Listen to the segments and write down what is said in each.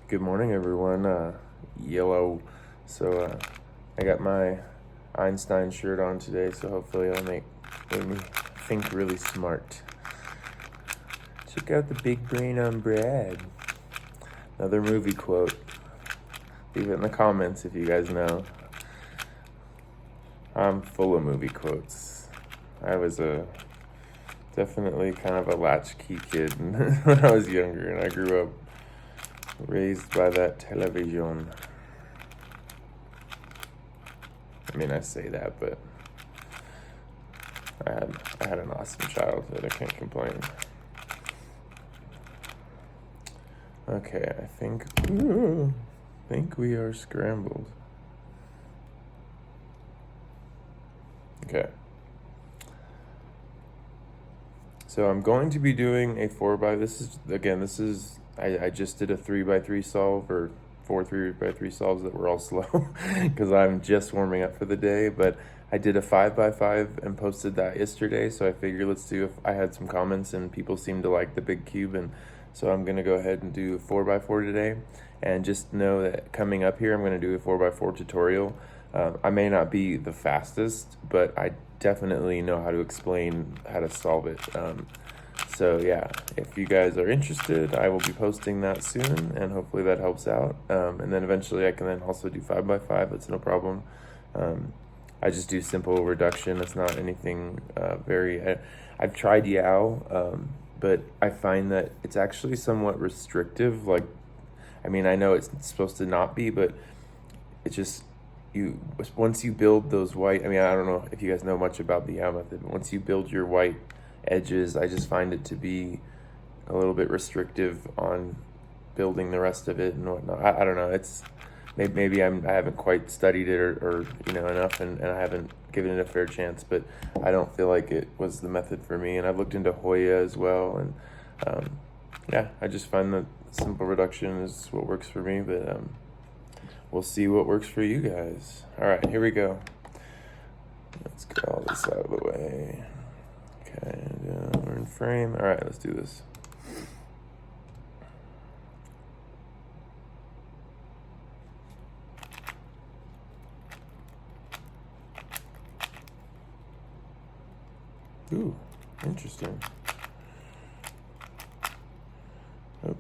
Good morning, everyone. Yellow. I got my Einstein shirt on today, so hopefully it'll make me think really smart. Check out the big brain on Brad. Another movie quote. Leave it in the comments if you guys know. I'm full of movie quotes. I was definitely kind of a latchkey kid when I was younger, and I grew up raised by that television. I mean, I say that, but I had an awesome childhood. I can't complain. Okay, I think we are scrambled. Okay. So I'm going to be doing a 4x. I just did a 3x3 solve, or 3x3 solves that were all slow because I'm just warming up for the day. But I did a 5x5 and posted that yesterday. So I figured I had some comments and people seemed to like the big cube. And so I'm going to go ahead and do a 4x4 today. And just know that coming up here, I'm going to do a 4x4 tutorial. I may not be the fastest, but I definitely know how to explain how to solve it. So yeah, if you guys are interested, I will be posting that soon, and hopefully that helps out. And then eventually I can then also do 5x5. That's no problem. I just do simple reduction. It's not anything I've tried Yao, but I find that it's actually somewhat restrictive. I know it's supposed to not be, but it's just, once you build those white, I don't know if you guys know much about the Yao method, but once you build your white edges, I just find it to be a little bit restrictive on building the rest of it and whatnot. I don't know. It's maybe I haven't quite studied it or enough, and I haven't given it a fair chance. But I don't feel like it was the method for me. And I've looked into Hoya as well, and yeah, I just find that simple reduction is what works for me. But we'll see what works for you guys. All right, here we go. Let's get all this out of the way. Okay, we're in frame. All right, let's do this. Ooh, interesting. Oh.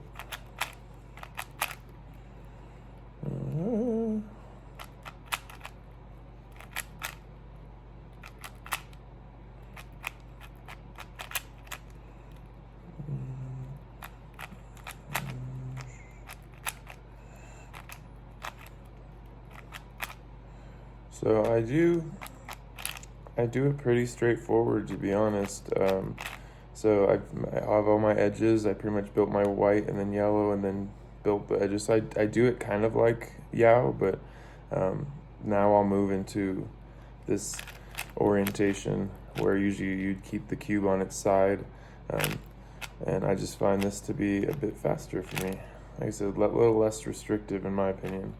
So I do it pretty straightforward, to be honest. So I have all my edges. I pretty much built my white and then yellow and then built the edges. So I do it kind of like Yao, but now I'll move into this orientation where usually you'd keep the cube on its side. And I just find this to be a bit faster for me. Like I said, a little less restrictive in my opinion.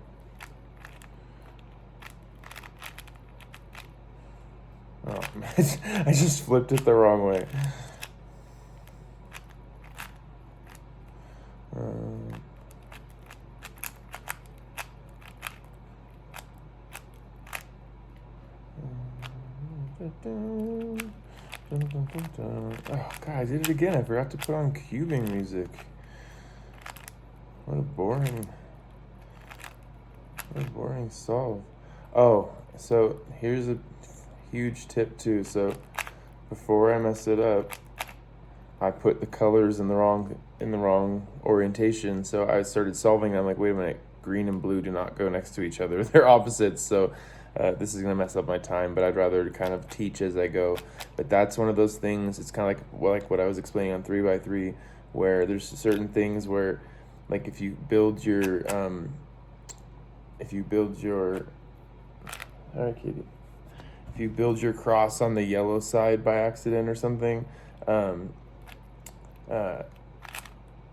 Oh, I just flipped it the wrong way. Oh, God, I did it again. I forgot to put on cubing music. What a boring solve. Oh, so here's a huge tip too. So before I mess it up, I put the colors in the wrong orientation. So I started solving. I'm like, wait a minute, green and blue do not go next to each other. They're opposites. So this is gonna mess up my time. But I'd rather kind of teach as I go. But that's one of those things. It's kind of like what I was explaining on 3x3, where there's certain things where, like if you build your all right, Katie. If you build your cross on the yellow side by accident or something,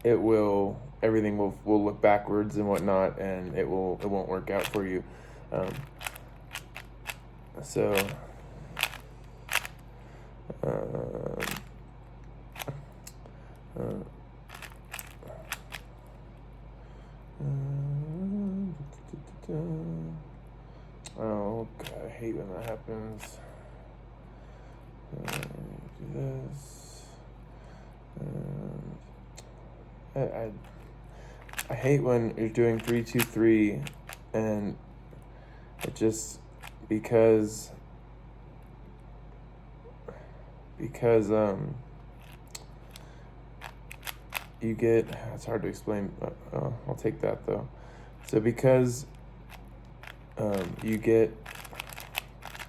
everything will look backwards and whatnot, and it won't work out for you. Oh, God, I hate when that happens. Do this. I hate when you're doing 3-2-3, and it just because you get, it's hard to explain, but I'll take that though. So because you get,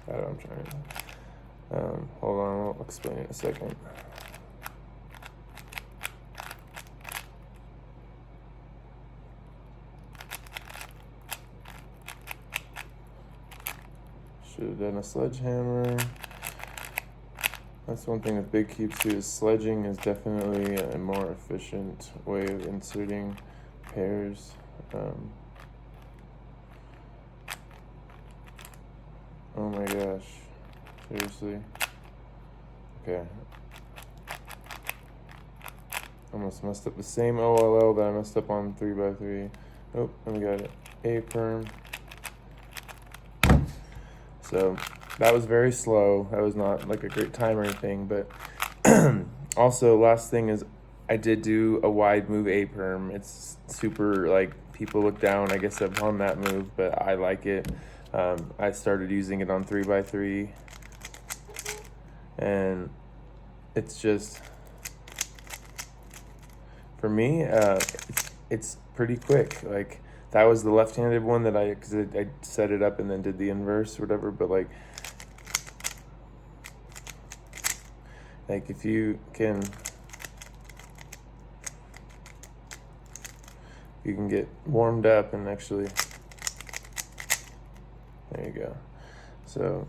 I don't know, I'm trying to, hold on, I'll explain it in a second. Should have done a sledgehammer. That's one thing with big cubes too, is sledging is definitely a more efficient way of inserting pairs. Oh my gosh, seriously? Okay. Almost messed up the same OLL that I messed up on 3x3. Oh, and we got it. A-perm. So that was very slow. That was not like a great time or anything, but also last thing is I did do a wide move A-perm. It's super, like, people look down, I guess, upon that move, but I like it. I started using it on 3x3, and it's just, for me, it's pretty quick. Like, that was the left-handed one that because I set it up and then did the inverse or whatever, but like if you can get warmed up and actually, there you go. So,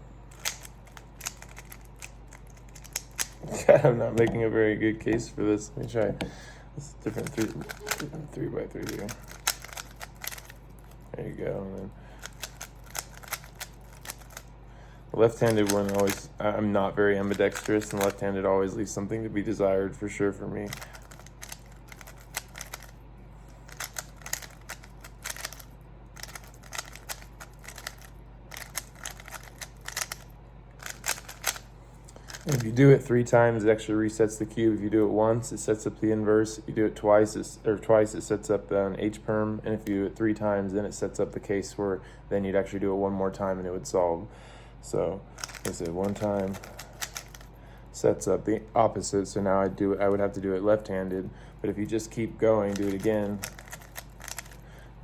God, I'm not making a very good case for this. Let me try this different 3x3 here. There you go. And then the left-handed one always, I'm not very ambidextrous, and left-handed always leaves something to be desired for sure for me. If you do it 3 times, it actually resets the cube. If you do it once, it sets up the inverse. If you do it twice, it sets up the H-perm. And if you do it 3 times, then it sets up the case where then you'd actually do it one more time and it would solve. So, like I said, 1 time sets up the opposite. So now I would have to do it left-handed. But if you just keep going, do it again.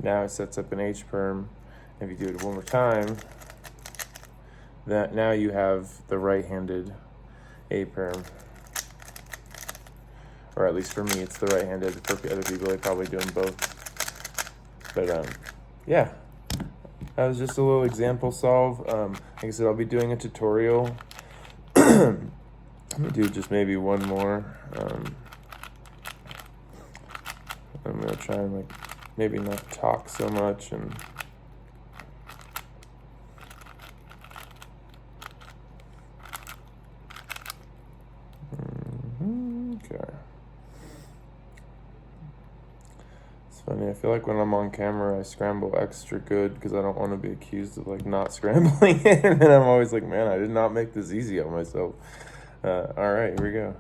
Now it sets up an H-perm. If you do it one more time, now you have the right-handed A-perm, or at least for me, it's the right-handed. For other people, they probably do them both. But yeah, that was just a little example solve. Like I said, I'll be doing a tutorial. Let me do just maybe one more. I'm gonna try and maybe not talk so much and. Okay. It's funny, I feel like when I'm on camera, I scramble extra good because I don't want to be accused of not scrambling it. And then I'm always like, man, I did not make this easy on myself. All right, here we go.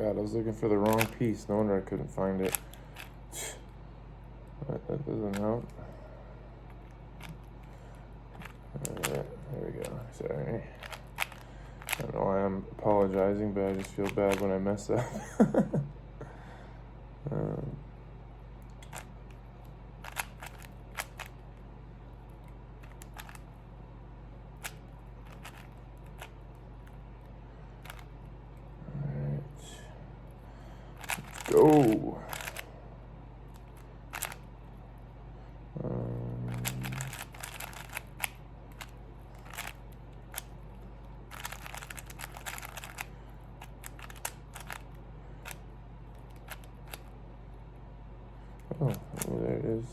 God, I was looking for the wrong piece. No wonder I couldn't find it. That doesn't help. Alright, there we go. Sorry. I don't know why I'm apologizing, but I just feel bad when I mess up. Go. Oh, there it is.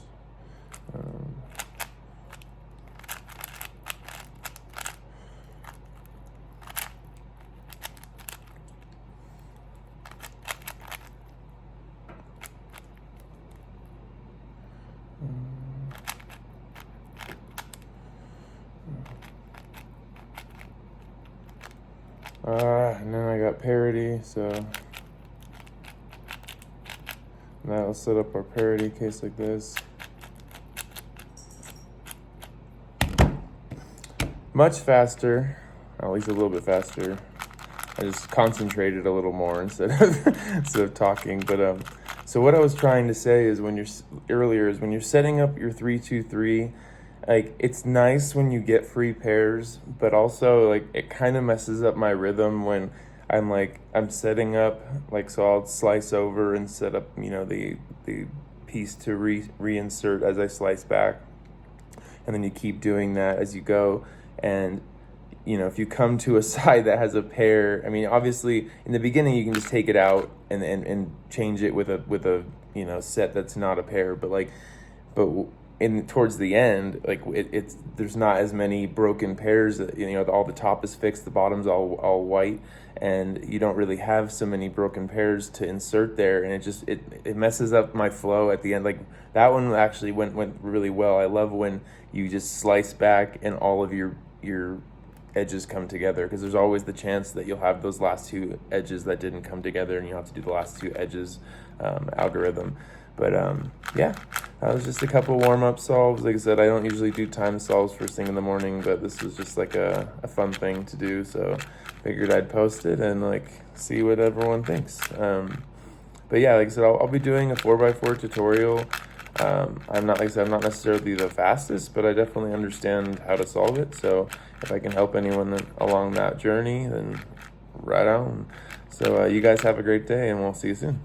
And then I got parity, so that'll set up our parity case like this. Much faster, at least a little bit faster. I just concentrated a little more instead of talking. But so what I was trying to say is when you're setting up your 3-2-3, like it's nice when you get free pairs, but also like it kind of messes up my rhythm when I'm setting up, like, so I'll slice over and set up, the piece to reinsert as I slice back, and then you keep doing that as you go. And if you come to a side that has a pair, I mean, obviously in the beginning you can just take it out and change it with a set that's not a pair, but towards the end, like it's there's not as many broken pairs. All the top is fixed, the bottom's all white, and you don't really have so many broken pairs to insert there, and it messes up my flow at the end. Like that one actually went really well. I love when you just slice back and all of your edges come together, because there's always the chance that you'll have those last two edges that didn't come together, and you have to do the last two edges algorithm. But yeah, that was just a couple warm-up solves. Like I said, I don't usually do time solves first thing in the morning, but this was just like a fun thing to do, so figured I'd post it and see what everyone thinks. But yeah, like I said, I'll be doing a 4x4 tutorial. I'm not necessarily the fastest, but I definitely understand how to solve it. So if I can help anyone along that journey, then right on. So you guys have a great day, and we'll see you soon.